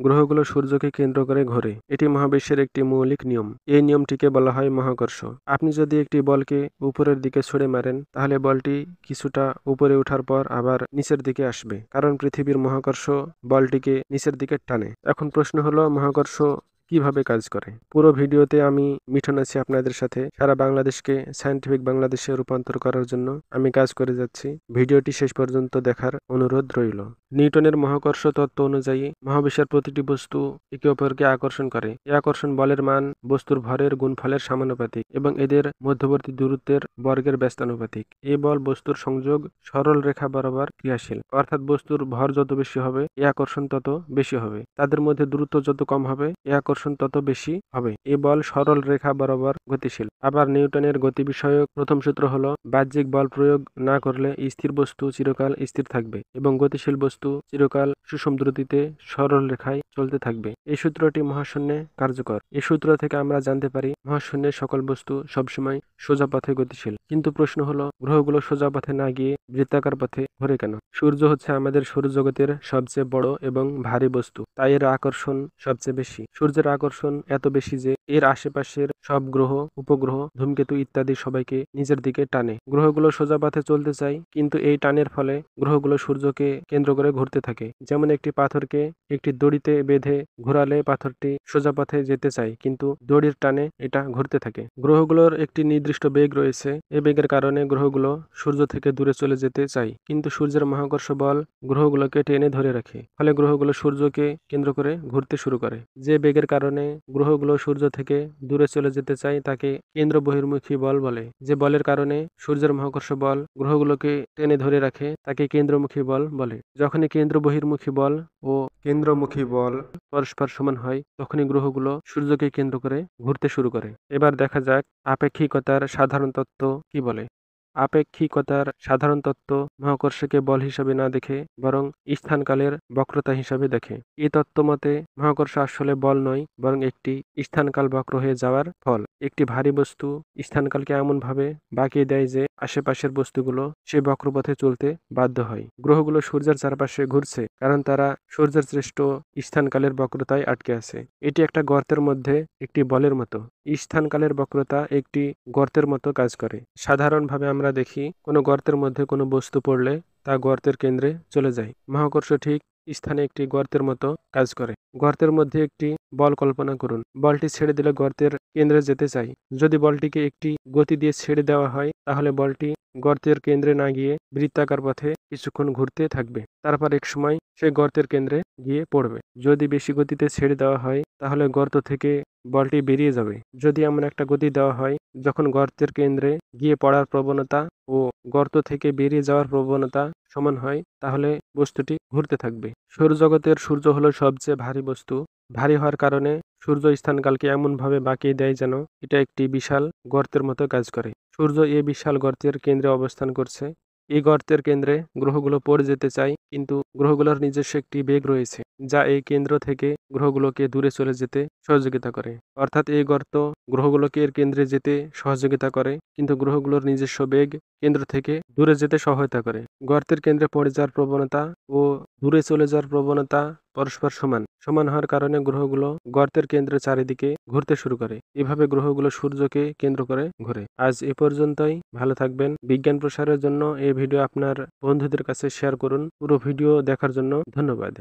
গ্রহগুলো সূর্যকে কেন্দ্র করে ঘোরে। এটি মহাবিশ্বের একটি মৌলিক নিয়ম। এই নিয়মটিকে বলা হয় মহাকর্ষ। আপনি যদি একটি বলকে উপরের দিকে ছুঁড়ে মারেন, তাহলে বলটি কিছুটা উপরে ওঠার পর আবার নিচের দিকে আসবে, কারণ পৃথিবীর মহাকর্ষ বলটিকে নিচের দিকে টানে। এখন প্রশ্ন হলো, মহাকর্ষ কিভাবে কাজ করে? পুরো ভিডিওতে আমি মিঠুন আছি আপনাদের সাথে। সারা বাংলাদেশকে সায়েন্টিফিক বাংলাদেশে রূপান্তর করার জন্য আমি কাজ করে যাচ্ছি। ভিডিওটি শেষ পর্যন্ত দেখার অনুরোধ রইল। নিউটনের মহাকর্ষ তত্ত্ব অনুযায়ী মহাবিশ্বের প্রতিটি বস্তু একে অপরকে আকর্ষণ করে। এই আকর্ষণ বলের মান বস্তুর ভরের গুণফলের সমানুপাতিক এবং এদের মধ্যবর্তী দূরত্বের বর্গের ব্যস্তানুপাতিক। এই বল বস্তুর সংযোগ সরল রেখা বরাবর ক্রিয়াশীল, অর্থাৎ বস্তুর ভর যত বেশি হবে এই আকর্ষণ তত বেশি হবে। তাদের মধ্যে দূরত্ব যত কম হবে এই আকর্ষণ তত বেশি হবে। এই বল সরল রেখা বরাবর গতিশীল। আবার নিউটনের গতি বিষয়ক প্রথম সূত্র হলো, বাহ্যিক বল প্রয়োগ না করলে স্থির বস্তু চিরকাল স্থির থাকবে এবং গতিশীল বস্তু চিরকাল সুষম দ্রুতিতে সরল রেখায় চলতে থাকবে। এই সূত্রটি মহাশূন্যে কার্যকর। এই সূত্র থেকে আমরা জানতে পারি মহাশূন্যে সকল বস্তু সবসময় সোজা পথে গতিশীল। কিন্তু প্রশ্ন হলো, গ্রহগুলো সোজা পথে না গিয়ে বৃত্তাকার পথে ঘোরে কেন? সূর্য হচ্ছে আমাদের সৌরজগতের সবচেয়ে বড় এবং ভারী বস্তু, তাই এর আকর্ষণ সবচেয়ে বেশি। সূর্যের আকর্ষণ এত বেশি যে এর আশেপাশের সব গ্রহ, উপগ্রহ, ধূমকেতু ইত্যাদি সবাইকে নিজের দিকে টানে। গ্রহগুলো সোজা পথে চলতে চায়, কিন্তু এই টানের ফলে গ্রহগুলো সূর্যকে কেন্দ্র করে ঘুরতে থাকে। যেমন একটি পাথরকে একটি দড়িতে বেঁধে ঘোরালে পাথরটি সোজা পথে যেতে চায়, কিন্তু দড়ির টানে এটা ঘুরতে থাকে। গ্রহগুলোর একটি নির্দিষ্ট বেগ রয়েছে। এই বেগের কারণে গ্রহগুলো সূর্য থেকে দূরে চলে যেতে চায়, কিন্তু সূর্যের মহাকর্ষ বল গ্রহগুলোকে টেনে ধরে রাখে। ফলে গ্রহগুলো সূর্যকে কেন্দ্র করে ঘুরতে শুরু করে। যে বেগের কারণে গ্রহগুলো সূর্য থেকে দূরে চলে যেতে চায় তাকে কেন্দ্র বহির্মুখী বল বলে। যে বলের কারণে সূর্যের মহাকর্ষ বল গ্রহগুলোকে টেনে ধরে রাখে তাকে কেন্দ্রমুখী বল বলে। যখনই কেন্দ্র বহির্মুখী বল ও কেন্দ্রমুখী বল পরস্পর সমান হয়, তখনই গ্রহগুলো সূর্যকে কেন্দ্র করে ঘুরতে শুরু করে। এবার দেখা যাক আপেক্ষিকতার সাধারণ তত্ত্ব কি বলে। আপেক্ষিকতার সাধারণ তত্ত্ব মহাকর্ষকে বল হিসাবে না দেখে বরং স্থানকালের বক্রতা হিসাবে দেখে। এই তত্ত্ব মতে মহাকর্ষ আসলে বল নয়, বরং একটি স্থানকাল বক্র হয়ে যাওয়ার ফল। একটি ভারী বস্তু স্থানকালকে এমনভাবে বাঁকিয়ে দেয় যে আশেপাশের বস্তুগুলো সে বক্রপথে চলতে বাধ্য হয়। গ্রহগুলো সূর্যের চারপাশে ঘুরছে কারণ তারা সূর্যের সৃষ্ট স্থানকালের বক্রতায় আটকে আছে। এটি একটা গর্তের মধ্যে একটি বলের মতো। স্থানকালের বক্রতা একটি গর্তের মতো কাজ করে। সাধারণভাবে আমরা দেখি কোনো গর্তের মধ্যে কোনো বস্তু পড়লে তা গর্তের কেন্দ্রে চলে যায়। মহাকর্ষ ঠিক স্থানে একটি গর্তের মতো কাজ করে। গর্তের মধ্যে একটি বল কল্পনা করুন। বলটি ছেড়ে দিলে গর্তের কেন্দ্রে যেতে চাই। যদি বলটিকে একটি গতি দিয়ে ছেড়ে দেওয়া হয়, তাহলে বলটি গর্তের কেন্দ্রে না গিয়ে বৃত্তাকার পথে কিছুক্ষণ ঘুরতে থাকবে। তারপর এক সময় সে গর্তের কেন্দ্রে গিয়ে পড়বে। যদি বেশি গতিতে ছেড়ে দেওয়া হয়, তাহলে গর্ত থেকে বলটি বেরিয়ে যাবে। যদি এমন একটা গতি দেওয়া হয় যখন গর্তের কেন্দ্রে গিয়ে পড়ার প্রবণতা ও গর্ত থেকে বেরিয়ে যাওয়ার প্রবণতা সমান হয়, তাহলে বস্তুটি ঘুরতে থাকবে। সৌরজগতের সূর্য হলো সবচেয়ে ভারী বস্তু। ভারী হওয়ার কারণে সূর্য স্থানকালকে এমনভাবে বাঁকিয়ে দেয় যেন এটা একটি বিশাল গর্তের মতো কাজ করে। সূর্য এই বিশাল গর্তের কেন্দ্রে অবস্থান করছে। এই গর্তের কেন্দ্রে গ্রহগুলো পড়ে যেতে চায়, কিন্তু গ্রহগুলোর নিজস্ব একটি বেগ রয়েছে যা এই কেন্দ্র থেকে গ্রহগুলোকে দূরে চলে যেতে সহযোগিতা করে। অর্থাৎ এই গর্ত গ্রহগুলোকে এর কেন্দ্রে যেতে সহযোগিতা করে, কিন্তু গ্রহগুলোর নিজস্ব বেগ কেন্দ্র থেকে দূরে যেতে সহায়তা করে। গর্তের কেন্দ্রে পড়ে যাওয়ার প্রবণতা ও দূরে চলে যাওয়ার প্রবণতা পরস্পর সমান। সমান হওয়ার কারণে গ্রহগুলো গর্তের কেন্দ্রের চারিদিকে ঘুরতে শুরু করে। এভাবে গ্রহগুলো সূর্যকে কেন্দ্র করে ঘোরে। আজ এ পর্যন্তই। ভালো থাকবেন। বিজ্ঞান প্রসারের জন্য এই ভিডিও আপনার বন্ধুদের কাছে শেয়ার করুন। পুরো ভিডিও দেখার জন্য ধন্যবাদ।